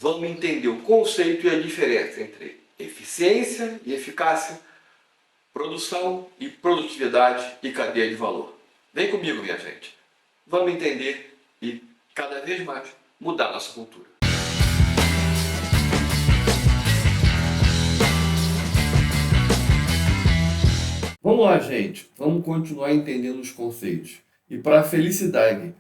vamos entender o conceito e a diferença entre eficiência e eficácia, produção e produtividade e cadeia de valor. Vem comigo, minha gente. Vamos entender e, cada vez mais, mudar nossa cultura. Vamos lá, gente. Vamos continuar entendendo os conceitos. E para a felicidade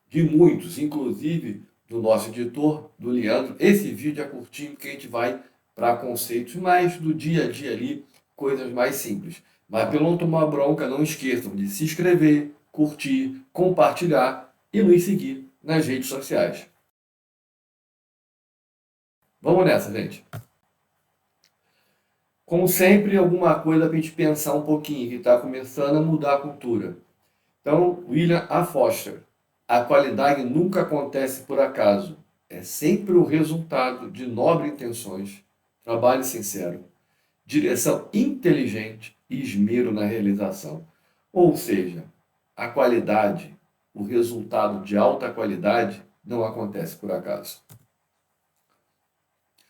de muitos, inclusive do nosso editor, do Leandro, esse vídeo é curtinho porque a gente vai para conceitos mais do dia a dia ali, coisas mais simples. Mas para não tomar bronca, não esqueçam de se inscrever, curtir, compartilhar e nos seguir nas redes sociais. Vamos nessa, gente. Como sempre, alguma coisa para a gente pensar um pouquinho, que está começando a mudar a cultura. Então, William A. Foster. A qualidade nunca acontece por acaso. É sempre o resultado de nobres intenções, trabalho sincero, direção inteligente e esmero na realização. Ou seja, a qualidade, o resultado de alta qualidade, não acontece por acaso.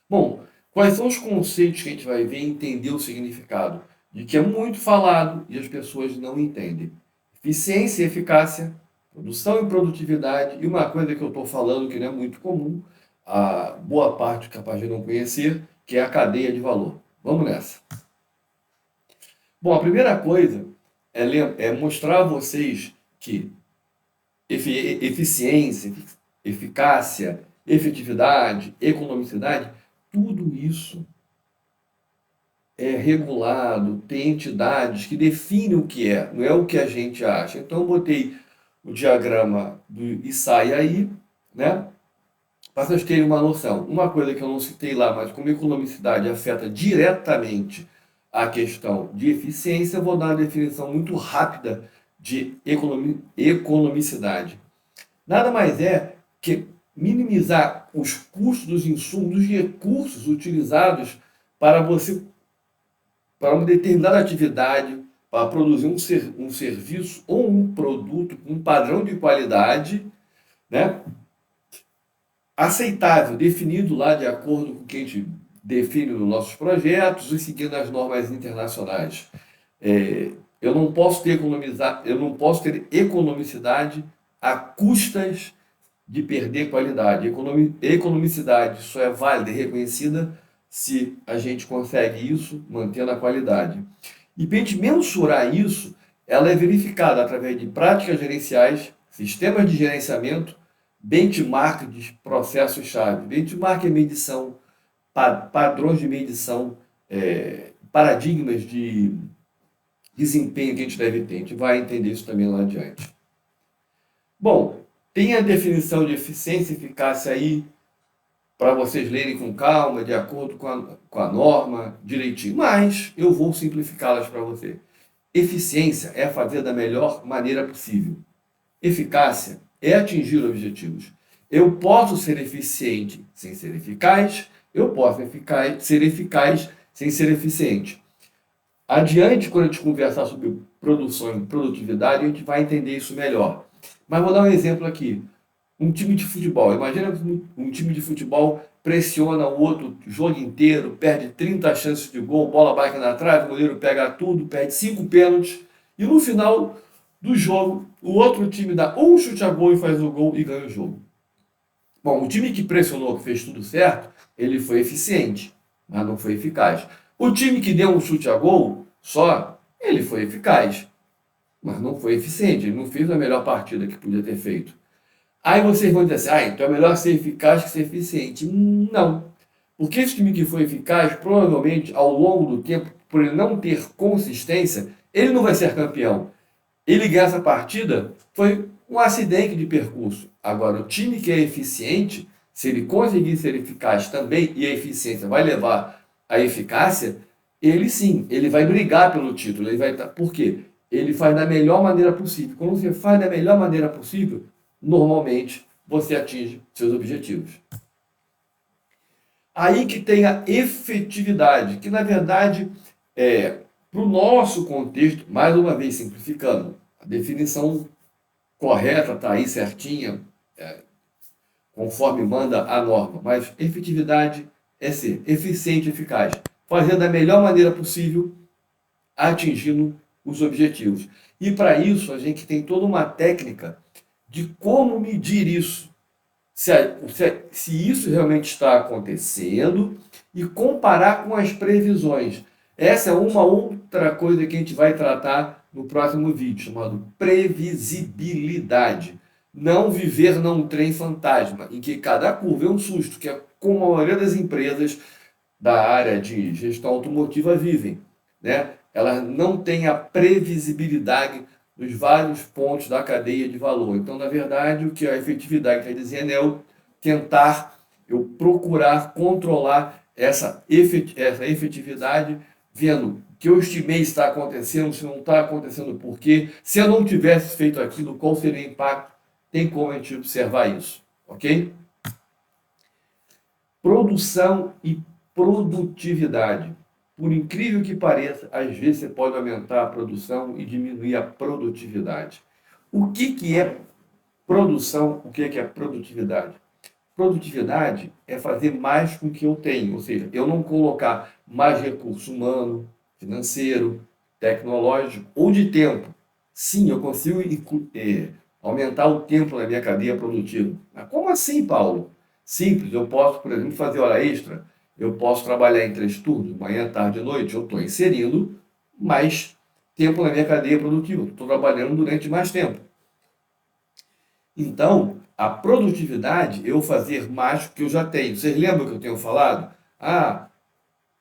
Bom, quais são os conceitos que a gente vai ver e entender o significado? De que é muito falado e as pessoas não entendem. Eficiência e eficácia, produção e produtividade, e uma coisa que eu estou falando que não é muito comum, a boa parte capaz de não conhecer, que é a cadeia de valor. Vamos nessa. Bom, a primeira coisa é mostrar a vocês que eficiência, eficácia, efetividade, economicidade, tudo isso é regulado, tem entidades que definem o que é, não é o que a gente acha. Então eu botei o diagrama do Issai aí, né? Para vocês terem uma noção. Uma coisa que eu não citei lá, mas como economicidade afeta diretamente a questão de eficiência, eu vou dar uma definição muito rápida de economicidade. Nada mais é que minimizar os custos dos insumos, dos recursos utilizados para uma determinada atividade, para produzir um serviço ou um produto com um padrão de qualidade, né, aceitável, definido lá de acordo com o que a gente define nos nossos projetos e seguindo as normas internacionais. Eu não posso ter economicidade a custas de perder qualidade. Economicidade só é válida e reconhecida se a gente consegue isso mantendo a qualidade. E para a gente mensurar isso, ela é verificada através de práticas gerenciais, sistemas de gerenciamento, benchmark de processos-chave. Benchmark é medição, padrões de medição, paradigmas de desempenho que a gente deve ter. A gente vai entender isso também lá adiante. Bom, tem a definição de eficiência e eficácia aí, para vocês lerem com calma, de acordo com a norma, direitinho. Mas eu vou simplificá-las para você. Eficiência é fazer da melhor maneira possível. Eficácia é atingir objetivos. Eu posso ser eficiente sem ser eficaz, eu posso ser eficaz sem ser eficiente. Adiante, quando a gente conversar sobre produção e produtividade, a gente vai entender isso melhor. Mas vou dar um exemplo aqui. Um time de futebol. Imagina que um time de futebol pressiona o outro o jogo inteiro, perde 30 chances de gol, bola bate na trave, o goleiro pega tudo, perde 5 pênaltis, e no final do jogo, o outro time dá um chute a gol e faz o gol e ganha o jogo. Bom, o time que pressionou, que fez tudo certo, ele foi eficiente, mas não foi eficaz. O time que deu um chute a gol só, ele foi eficaz, mas não foi eficiente, ele não fez a melhor partida que podia ter feito. Aí vocês vão dizer assim, então é melhor ser eficaz que ser eficiente. Não. Porque esse time que foi eficaz, provavelmente, ao longo do tempo, por ele não ter consistência, ele não vai ser campeão. Ele ganhar essa partida foi um acidente de percurso. Agora, o time que é eficiente, se ele conseguir ser eficaz também, e a eficiência vai levar à eficácia, ele sim, ele vai brigar pelo título. Ele vai. Por quê? Ele faz da melhor maneira possível. Quando você faz da melhor maneira possível, normalmente você atinge seus objetivos. Aí que tem a efetividade, que na verdade para o nosso contexto, mais uma vez simplificando, a definição correta está aí certinha, conforme manda a norma, mas efetividade é ser eficiente e eficaz, fazendo da melhor maneira possível, atingindo os objetivos. E para isso a gente tem toda uma técnica de como medir isso, se isso realmente está acontecendo e comparar com as previsões. Essa é uma outra coisa que a gente vai tratar no próximo vídeo, chamado previsibilidade. Não viver num trem fantasma, em que cada curva é um susto, que é como a maioria das empresas da área de gestão automotiva vivem, né? Elas não têm a previsibilidade dos vários pontos da cadeia de valor. Então, na verdade, o que a efetividade está dizendo é eu tentar, eu procurar controlar essa efetividade, vendo o que eu estimei está acontecendo, se não está acontecendo por quê, se eu não tivesse feito aquilo, qual seria o impacto, tem como a gente observar isso, ok? Produção e produtividade. Por incrível que pareça, às vezes você pode aumentar a produção e diminuir a produtividade. O que é produção? O que é produtividade? Produtividade é fazer mais com o que eu tenho, ou seja, eu não colocar mais recurso humano, financeiro, tecnológico ou de tempo. Sim, eu consigo aumentar o tempo na minha cadeia produtiva. Mas como assim, Paulo? Simples, eu posso, por exemplo, fazer hora extra, eu posso trabalhar em 3 turnos, manhã, tarde e noite, eu estou inserindo mais tempo na minha cadeia produtiva, estou trabalhando durante mais tempo. Então, a produtividade, eu fazer mais do que eu já tenho. Vocês lembram que eu tenho falado?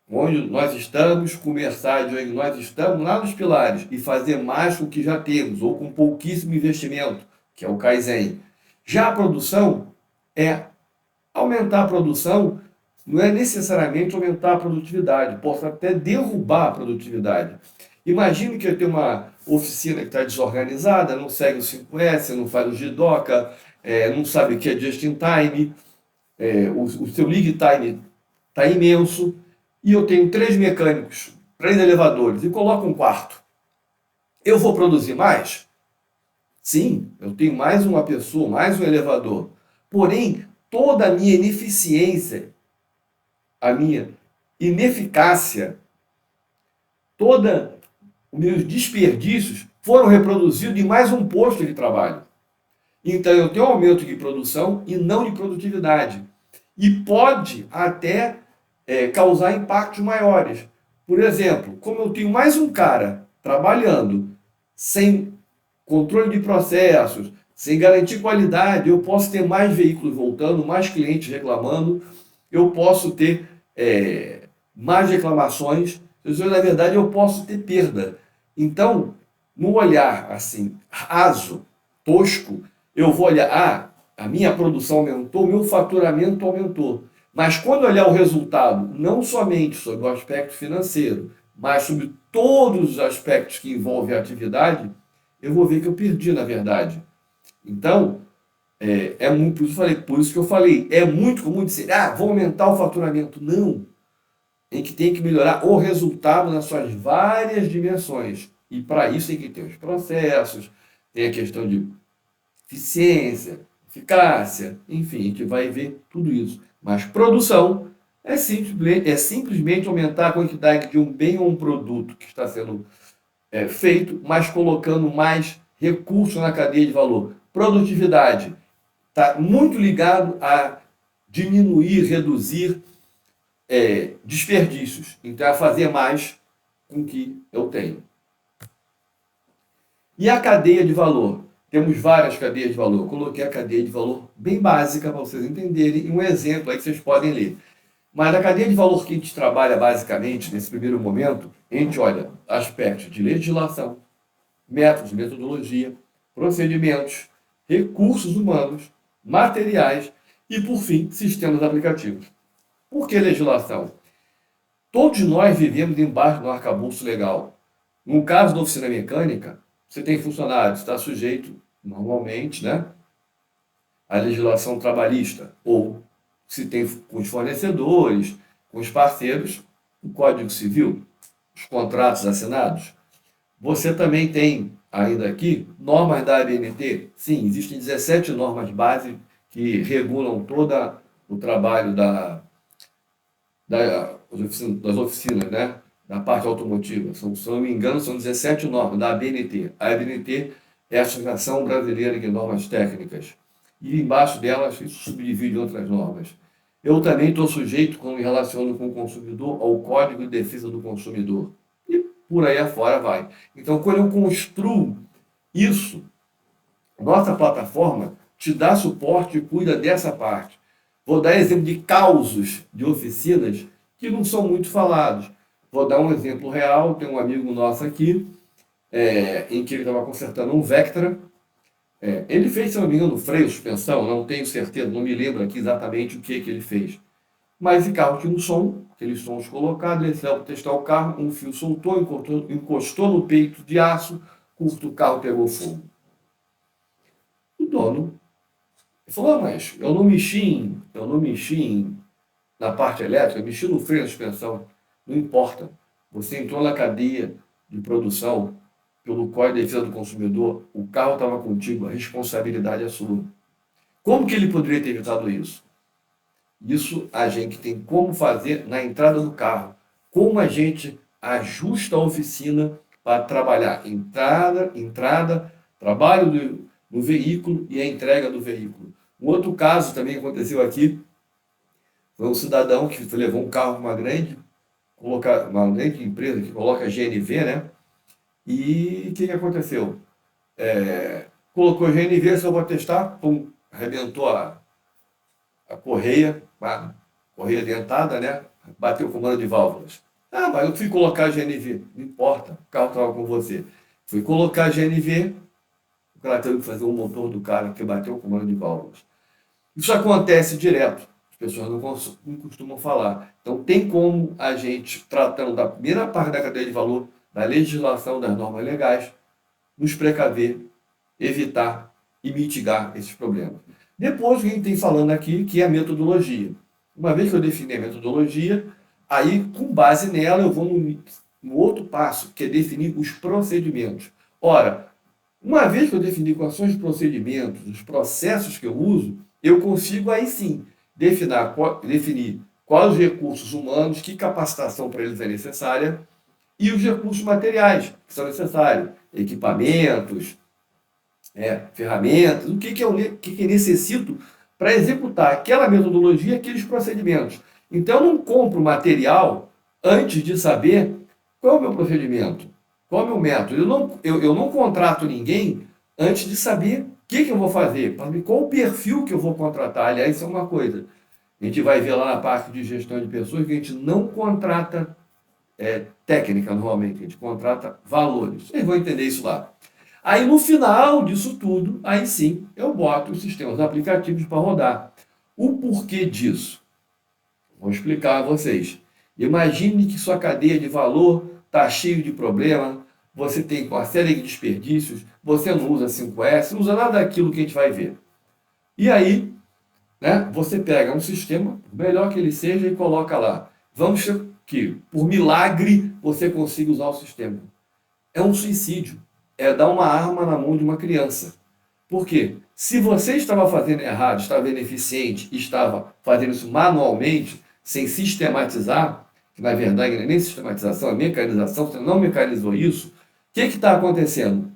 Onde nós estamos, começar de onde nós estamos, lá nos pilares, e fazer mais com o que já temos, ou com pouquíssimo investimento, que é o Kaizen. Já a produção é aumentar a produção, não é necessariamente aumentar a produtividade, posso até derrubar a produtividade. Imagine que eu tenho uma oficina que está desorganizada, não segue o 5S, não faz o GDOCA, não sabe o que é just in time, o seu lead time está imenso, e eu tenho 3 mecânicos, 3 elevadores, e coloco um quarto. Eu vou produzir mais? Sim, eu tenho mais uma pessoa, mais um elevador. Porém, toda a minha ineficiência, a minha ineficácia, todos os meus desperdícios foram reproduzidos em mais um posto de trabalho. Então, eu tenho um aumento de produção e não de produtividade. E pode até causar impactos maiores. Por exemplo, como eu tenho mais um cara trabalhando sem controle de processos, sem garantir qualidade, eu posso ter mais veículos voltando, mais clientes reclamando, eu posso ter mais reclamações, na verdade eu posso ter perda. Então, no olhar assim, raso, tosco, eu vou olhar, a minha produção aumentou, o meu faturamento aumentou. Mas quando olhar o resultado, não somente sobre o aspecto financeiro, mas sobre todos os aspectos que envolvem a atividade, eu vou ver que eu perdi, na verdade. Então, por isso que eu falei, é muito comum dizer, vou aumentar o faturamento. Não, tem que melhorar o resultado nas suas várias dimensões. E para isso tem que ter os processos, tem a questão de eficiência, eficácia, enfim, a gente vai ver tudo isso. Mas produção é simplesmente aumentar a quantidade de um bem ou um produto que está sendo feito, mas colocando mais recursos na cadeia de valor. Produtividade está muito ligado a diminuir, reduzir desperdícios. Então, é fazer mais com o que eu tenho. E a cadeia de valor? Temos várias cadeias de valor. Eu coloquei a cadeia de valor bem básica para vocês entenderem e um exemplo aí que vocês podem ler. Mas a cadeia de valor que a gente trabalha basicamente nesse primeiro momento, a gente olha aspectos de legislação, métodos, metodologia, procedimentos, recursos humanos, materiais e, por fim, sistemas aplicativos. Por que legislação? Todos nós vivemos embaixo do arcabouço legal. No caso da oficina mecânica, você tem funcionários, está sujeito, normalmente, né, à legislação trabalhista, ou se tem com os fornecedores, com os parceiros, o Código Civil, os contratos assinados. Você também tem, ainda aqui, normas da ABNT. Sim, existem 17 normas base que regulam todo o trabalho das oficinas, né? Da parte automotiva. Se eu não me engano, são 17 normas da ABNT. A ABNT é a Associação Brasileira de Normas Técnicas. E embaixo delas, isso subdivide outras normas. Eu também estou sujeito, quando me relaciono com o consumidor, ao Código de Defesa do Consumidor. E por aí afora vai. Então, quando eu construo isso, nossa plataforma te dá suporte e cuida dessa parte. Vou dar exemplo de causos de oficinas que não são muito falados. Vou dar um exemplo real. Tem um amigo nosso aqui, em que ele estava consertando um Vectra. Ele fez, se não me engano, freio, suspensão, não tenho certeza, não me lembro aqui exatamente o que ele fez. Mas esse carro tinha um som, aqueles sons colocados, ele saiu para testar o carro, um fio soltou, encostou no peito de aço, curto, o carro pegou fogo. O dono falou, mas eu não mexi na parte elétrica, eu mexi no freio da suspensão. Não importa. Você entrou na cadeia de produção pelo Código de Defesa do Consumidor, o carro estava contigo, a responsabilidade é sua. Como que ele poderia ter evitado isso? Isso a gente tem como fazer na entrada do carro. Como a gente ajusta a oficina para trabalhar entrada, trabalho do veículo e a entrega do veículo. Um outro caso também aconteceu aqui, foi um cidadão que levou um carro para uma grande empresa que coloca GNV, né? E o que aconteceu? Colocou GNV, só vou testar, pum, arrebentou a correia, a correia dentada, né? Bateu o comando de válvulas. Ah, mas eu fui colocar GNV. Não importa, o carro estava com você. Fui colocar GNV, o cara teve que fazer o motor do cara que bateu o comando de válvulas. Isso acontece direto, as pessoas não costumam falar. Então, tem como a gente, tratando da primeira parte da cadeia de valor, da legislação, das normas legais, nos precaver, evitar e mitigar esses problemas. Depois, o que a gente tem falando aqui, que é a metodologia. Uma vez que eu defini a metodologia, aí, com base nela, eu vou no outro passo, que é definir os procedimentos. Ora, uma vez que eu defini quais são os procedimentos, os processos que eu uso, eu consigo aí sim definir quais os recursos humanos, que capacitação para eles é necessária e os recursos materiais que são necessários, equipamentos, ferramentas, o que eu necessito para executar aquela metodologia, aqueles procedimentos. Então, eu não compro material antes de saber qual é o meu procedimento, qual é o meu método. Eu não contrato ninguém antes de saber o que eu vou fazer, qual o perfil que eu vou contratar. Aliás, isso é uma coisa. A gente vai ver lá na parte de gestão de pessoas que a gente não contrata técnica normalmente, a gente contrata valores. Vocês vão entender isso lá. Aí no final disso tudo, aí sim, eu boto os sistemas aplicativos para rodar. O porquê disso? Vou explicar a vocês. Imagine que sua cadeia de valor está cheio de problemas, você tem uma série de desperdícios, você não usa 5S, não usa nada daquilo que a gente vai ver. E aí, né, você pega um sistema, melhor que ele seja, e coloca lá. Vamos que, por milagre, você consiga usar o sistema. É um suicídio. É dar uma arma na mão de uma criança. Por quê? Se você estava fazendo errado, estava ineficiente, estava fazendo isso manualmente, sem sistematizar, que na verdade não é nem sistematização, é mecanização, você não mecanizou isso, o que está acontecendo?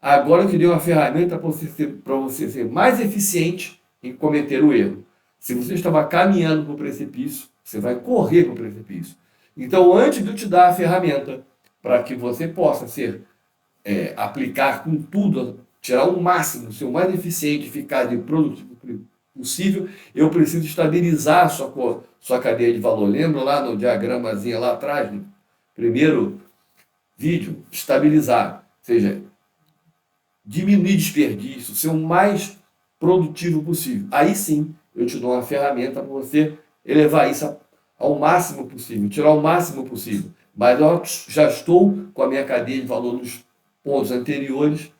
Agora eu te dei uma ferramenta para você ser mais eficiente em cometer o erro. Se você estava caminhando para o precipício, você vai correr para o precipício. Então, antes de eu te dar a ferramenta para que você possa aplicar com tudo, tirar o máximo, ser o mais eficiente, eficaz e produtivo possível, eu preciso estabilizar a sua cadeia de valor. Lembra lá no diagramazinho lá atrás, no primeiro vídeo? Estabilizar, ou seja, diminuir desperdício, ser o mais produtivo possível. Aí sim, eu te dou uma ferramenta para você elevar isso ao máximo possível, tirar o máximo possível. Mas eu já estou com a minha cadeia de valor nos pontos anteriores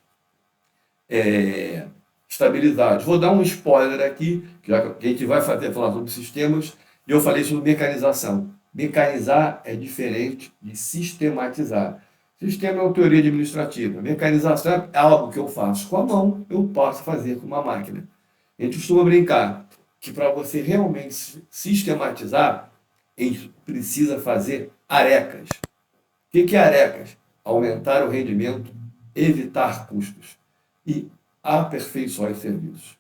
estabilizados. Vou dar um spoiler aqui, que a gente vai falar sobre sistemas, e eu falei sobre mecanização. Mecanizar é diferente de sistematizar. Sistema é uma teoria administrativa. Mecanização é algo que eu faço com a mão, eu posso fazer com uma máquina. A gente costuma brincar que para você realmente sistematizar, a gente precisa fazer arecas. O que é arecas? Aumentar o rendimento, evitar custos e aperfeiçoar os serviços.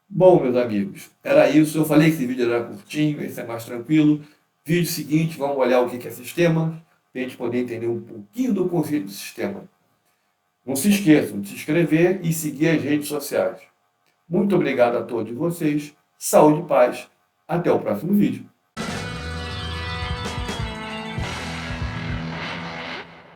Bom, meus amigos, era isso. Eu falei que esse vídeo era curtinho, esse é mais tranquilo. Vídeo seguinte, vamos olhar o que é sistema, para a gente poder entender um pouquinho do conceito de sistema. Não se esqueçam de se inscrever e seguir as redes sociais. Muito obrigado a todos vocês. Saúde e paz. Até o próximo vídeo.